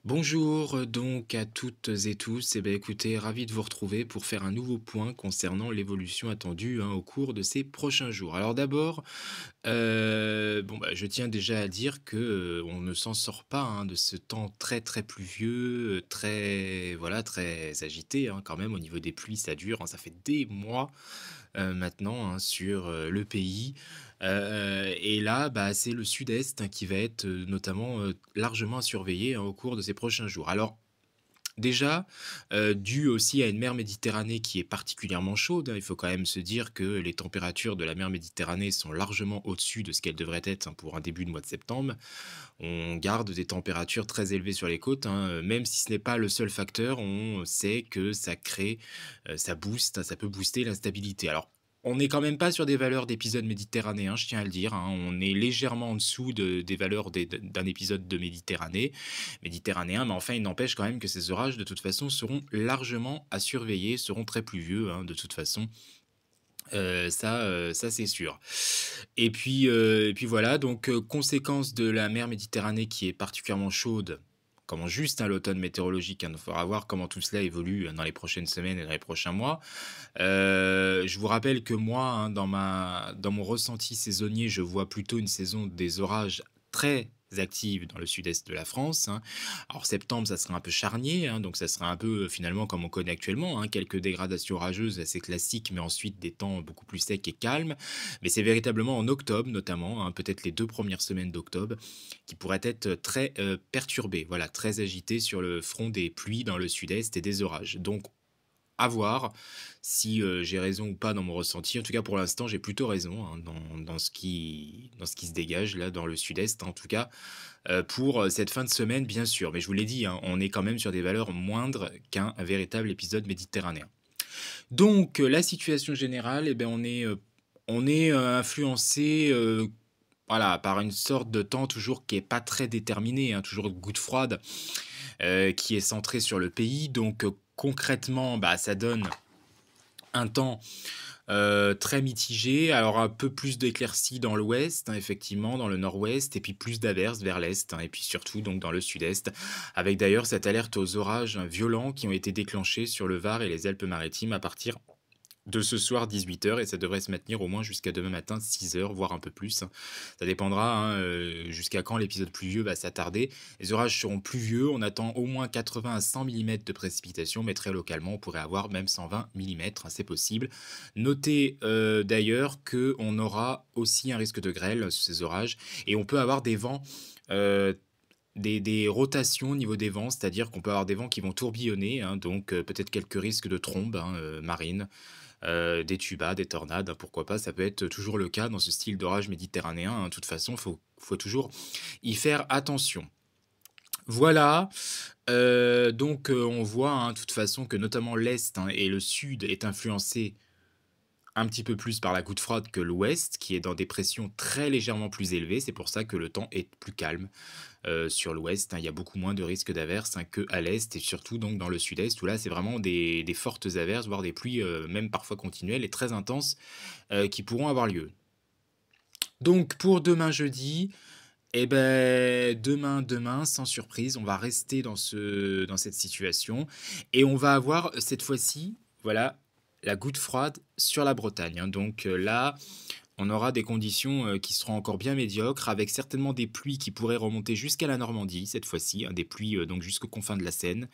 Bonjour donc à toutes et tous. Eh bien, écoutez, ravi de vous retrouver pour faire un nouveau point concernant l'évolution attendue au cours de ces prochains jours. Alors d'abord, je tiens déjà à dire que on ne s'en sort pas de ce temps très très pluvieux, très voilà très agité quand même au niveau des pluies, ça dure, ça fait des mois maintenant sur le pays. Et là, bah, c'est le sud-est qui va être notamment largement à surveiller au cours de ces prochains jours. Alors, déjà, dû aussi à une mer Méditerranée qui est particulièrement chaude, il faut quand même se dire que les températures de la mer Méditerranée sont largement au-dessus de ce qu'elles devraient être pour un début de mois de septembre. On garde des températures très élevées sur les côtes, même si ce n'est pas le seul facteur, on sait que ça crée, ça booste, ça peut booster l'instabilité. Alors, on n'est quand même pas sur des valeurs d'épisode méditerranéen, je tiens à le dire, on est légèrement en dessous des valeurs d'un épisode de méditerranéen, mais enfin, il n'empêche quand même que ces orages, de toute façon, seront largement à surveiller, seront très pluvieux, de toute façon. Ça c'est sûr. Et puis voilà, donc conséquence de la mer Méditerranée qui est particulièrement chaude, commence juste, l'automne météorologique, il faudra voir comment tout cela évolue dans les prochaines semaines et dans les prochains mois. Je vous rappelle que moi, dans mon ressenti saisonnier, je vois plutôt une saison des orages très active dans le sud-est de la France. Alors septembre, ça sera un peu charnier, donc ça sera un peu finalement comme on connaît actuellement, quelques dégradations orageuses assez classiques, mais ensuite des temps beaucoup plus secs et calmes. Mais c'est véritablement en octobre notamment, peut-être les 2 premières semaines d'octobre, qui pourraient être très perturbées, voilà, très agitées sur le front des pluies dans le sud-est et des orages. Donc à voir si, j'ai raison ou pas dans mon ressenti. En tout cas, pour l'instant, j'ai plutôt raison, dans ce qui se dégage là, dans le sud-est, en tout cas, pour, cette fin de semaine, bien sûr. Mais je vous l'ai dit, on est quand même sur des valeurs moindres qu'un véritable épisode méditerranéen. Donc, la situation générale, eh ben, on est influencé, voilà, par une sorte de temps toujours qui est pas très déterminé, toujours de goutte froide, qui est centré sur le pays. Donc, concrètement, bah, ça donne un temps très mitigé. Alors un peu plus d'éclaircies dans l'ouest, effectivement, dans le nord-ouest, et puis plus d'averses vers l'est, et puis surtout donc dans le sud-est, avec d'ailleurs cette alerte aux orages violents qui ont été déclenchés sur le Var et les Alpes-Maritimes à partir de ce soir 18 h, et ça devrait se maintenir au moins jusqu'à demain matin 6 h, voire un peu plus. Ça dépendra jusqu'à quand l'épisode pluvieux va s'attarder. Les orages seront pluvieux, on attend au moins 80 à 100 mm de précipitations, mais très localement on pourrait avoir même 120 mm, c'est possible. Notez d'ailleurs qu'on aura aussi un risque de grêle sur ces orages, et on peut avoir des vents... des rotations au niveau des vents, c'est-à-dire qu'on peut avoir des vents qui vont tourbillonner, donc peut-être quelques risques de trombes marines, des tubas, des tornades, pourquoi pas, ça peut être toujours le cas dans ce style d'orage méditerranéen, de toute façon, faut toujours y faire attention. Voilà, donc on voit, de toute façon, que notamment l'est, et le sud est influencé un petit peu plus par la goutte froide que l'ouest, qui est dans des pressions très légèrement plus élevées. C'est pour ça que le temps est plus calme sur l'ouest, il y a beaucoup moins de risques d'averses qu'à l'est, et surtout donc dans le sud-est, où là c'est vraiment des fortes averses, voire des pluies même parfois continuelles et très intenses qui pourront avoir lieu. Donc pour demain jeudi, eh ben demain, sans surprise, on va rester dans cette situation, et on va avoir cette fois-ci, voilà, la goutte froide sur la Bretagne, donc là, on aura des conditions, qui seront encore bien médiocres, avec certainement des pluies qui pourraient remonter jusqu'à la Normandie cette fois-ci, des pluies, donc jusqu'aux confins de la Seine.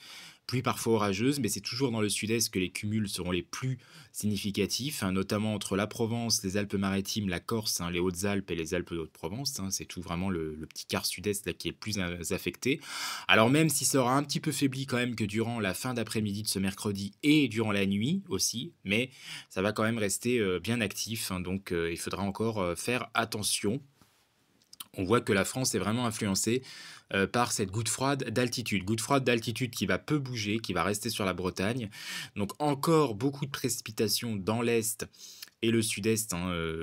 Pluies parfois orageuses, mais c'est toujours dans le sud-est que les cumuls seront les plus significatifs, notamment entre la Provence, les Alpes-Maritimes, la Corse, les Hautes-Alpes et les Alpes de Haute-Provence, c'est tout vraiment le petit quart sud-est là qui est le plus affecté. Alors même si ça aura un petit peu faibli quand même que durant la fin d'après-midi de ce mercredi et durant la nuit aussi, mais ça va quand même rester bien actif, donc il faudra encore faire attention. On voit que la France est vraiment influencée par cette goutte froide d'altitude qui va peu bouger, qui va rester sur la Bretagne. Donc encore beaucoup de précipitations dans l'est et le sud-est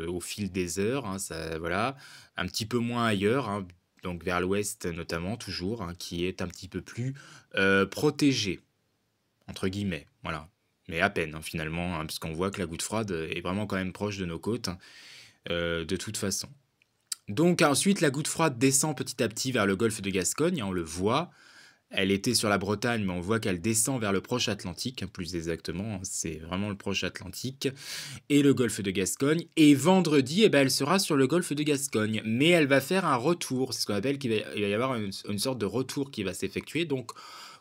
au fil des heures, ça, voilà, un petit peu moins ailleurs, donc vers l'ouest notamment toujours, qui est un petit peu plus protégé entre guillemets, voilà. Mais à peine finalement, puisqu'on voit que la goutte froide est vraiment quand même proche de nos côtes, de toute façon. Donc ensuite, la goutte froide descend petit à petit vers le golfe de Gascogne, on le voit. Elle était sur la Bretagne, mais on voit qu'elle descend vers le Proche Atlantique, plus exactement, hein, c'est vraiment le Proche Atlantique, et le golfe de Gascogne. Et vendredi, eh ben, elle sera sur le golfe de Gascogne, mais elle va faire un retour. C'est ce qu'on appelle il va y avoir une sorte de retour qui va s'effectuer. Donc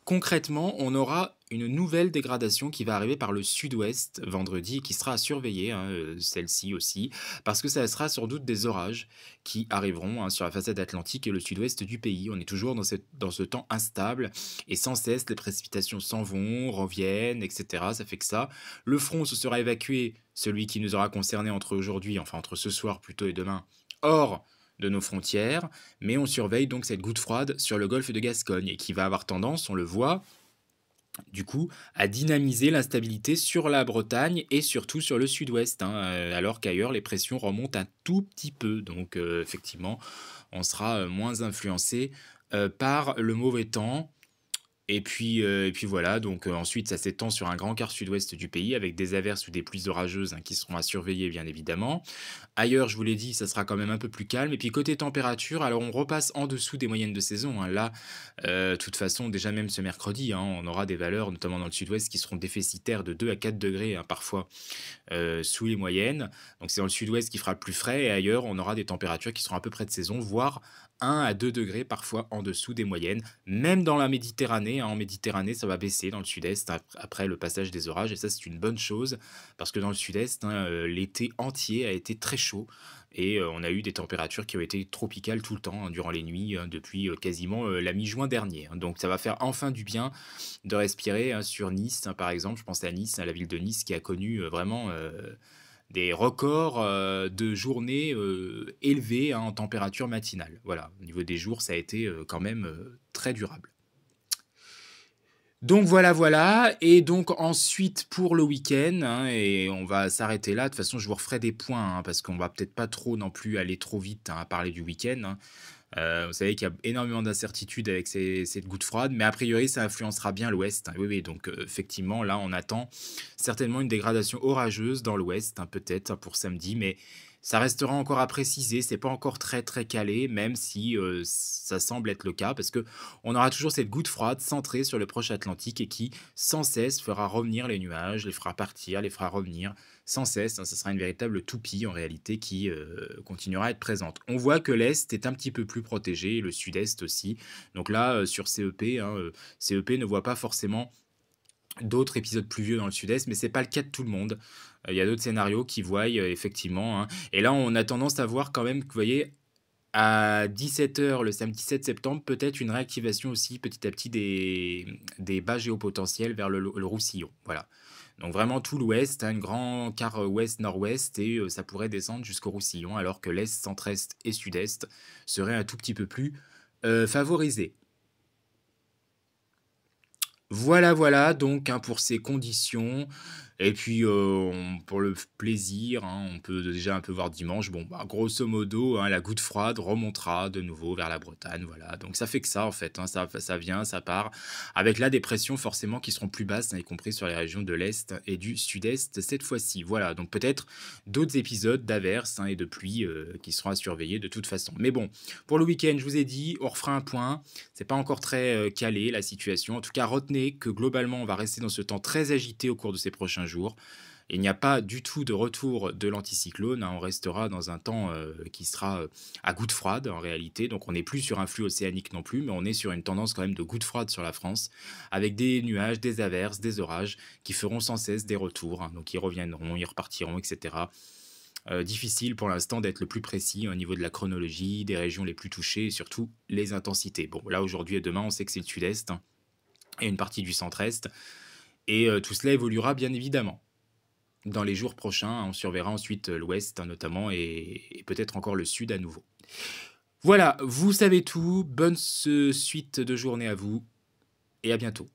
concrètement, on aura une nouvelle dégradation qui va arriver par le sud-ouest vendredi et qui sera à surveiller, hein, celle-ci aussi, parce que ça sera sans doute des orages qui arriveront, hein, sur la façade atlantique et le sud-ouest du pays. On est toujours dans ce temps instable et sans cesse les précipitations s'en vont, reviennent, etc. Ça fait que ça. Le front se sera évacué, celui qui nous aura concerné entre aujourd'hui, enfin entre ce soir plutôt et demain, hors de nos frontières, mais on surveille donc cette goutte froide sur le golfe de Gascogne et qui va avoir tendance, on le voit, du coup, à dynamiser l'instabilité sur la Bretagne et surtout sur le sud-ouest, hein, alors qu'ailleurs les pressions remontent un tout petit peu. Donc effectivement, on sera moins influencé par le mauvais temps. Et puis voilà, donc ensuite ça s'étend sur un grand quart sud-ouest du pays avec des averses ou des pluies orageuses, hein, qui seront à surveiller bien évidemment. Ailleurs, je vous l'ai dit, ça sera quand même un peu plus calme. Et puis côté température, alors on repasse en dessous des moyennes de saison, hein. Là, de toute façon, déjà même ce mercredi, hein, on aura des valeurs, notamment dans le sud-ouest, qui seront déficitaires de 2 à 4 degrés, hein, parfois sous les moyennes. Donc c'est dans le sud-ouest qui fera le plus frais et ailleurs, on aura des températures qui seront à peu près de saison, voire 1 à 2 degrés parfois en dessous des moyennes. Même dans la Méditerranée, hein, en Méditerranée, ça va baisser dans le sud-est après le passage des orages. Et ça, c'est une bonne chose parce que dans le sud-est, hein, l'été entier a été très chaud. Et on a eu des températures qui ont été tropicales tout le temps, hein, durant les nuits, hein, depuis quasiment la mi-juin dernier, hein. Donc ça va faire enfin du bien de respirer, hein, sur Nice, hein, par exemple. Je pense à Nice, à la ville de Nice qui a connu vraiment des records de journées élevées, hein, en température matinale. Voilà, au niveau des jours, ça a été quand même très durable. Donc voilà, voilà. Et donc ensuite pour le week-end, hein, et on va s'arrêter là. De toute façon, je vous referai des points, hein, parce qu'on va peut-être pas trop non plus aller trop vite, hein, à parler du week-end, hein. Vous savez qu'il y a énormément d'incertitudes avec cette goutte froide, mais a priori, ça influencera bien l'ouest, hein. Oui, oui, donc effectivement, là, on attend certainement une dégradation orageuse dans l'ouest, hein, peut-être, hein, pour samedi, mais ça restera encore à préciser. C'est pas encore très très calé, même si ça semble être le cas, parce que on aura toujours cette goutte froide centrée sur le proche Atlantique et qui, sans cesse, fera revenir les nuages, les fera partir, les fera revenir sans cesse, hein. Ça sera une véritable toupie en réalité qui continuera à être présente. On voit que l'Est est un petit peu plus protégé, le Sud-Est aussi. Donc là, sur CEP, hein, CEP ne voit pas forcément d'autres épisodes pluvieux dans le Sud-Est, mais c'est pas le cas de tout le monde. Il y a d'autres scénarios qui voient effectivement, hein. Et là, on a tendance à voir quand même que, vous voyez, à 17 h le samedi 7 septembre, peut-être une réactivation aussi petit à petit des bas géopotentiels vers le Roussillon. Voilà. Donc vraiment tout l'ouest, hein, un grand quart ouest-nord-ouest, et ça pourrait descendre jusqu'au Roussillon, alors que l'est, centre-est et sud-est seraient un tout petit peu plus favorisés. Voilà, voilà, donc, hein, pour ces conditions. Et puis, pour le plaisir, hein, on peut déjà un peu voir dimanche. Bon, bah, grosso modo, hein, la goutte froide remontera de nouveau vers la Bretagne. Voilà, donc ça fait que ça, en fait, hein, ça vient, ça part. Avec là des pressions forcément qui seront plus basses, hein, y compris sur les régions de l'Est et du Sud-Est cette fois-ci. Voilà, donc peut-être d'autres épisodes d'averses, hein, et de pluie qui seront à surveiller de toute façon. Mais bon, pour le week-end, je vous ai dit, on refera un point. C'est pas encore très calé la situation. En tout cas, retenez que globalement, on va rester dans ce temps très agité au cours de ces prochains jours. Il n'y a pas du tout de retour de l'anticyclone, hein. On restera dans un temps qui sera à goutte froide en réalité. Donc on n'est plus sur un flux océanique non plus, mais on est sur une tendance quand même de goutte froide sur la France, avec des nuages, des averses, des orages qui feront sans cesse des retours, hein. Donc ils reviendront, ils repartiront, etc. Difficile pour l'instant d'être le plus précis au niveau de la chronologie, des régions les plus touchées et surtout les intensités. Bon, là aujourd'hui et demain, on sait que c'est le sud-est, hein, et une partie du centre-est. Et tout cela évoluera bien évidemment. Dans les jours prochains, hein, on surveillera ensuite l'ouest, hein, notamment, et peut-être encore le sud à nouveau. Voilà, vous savez tout. Bonne suite de journée à vous et à bientôt.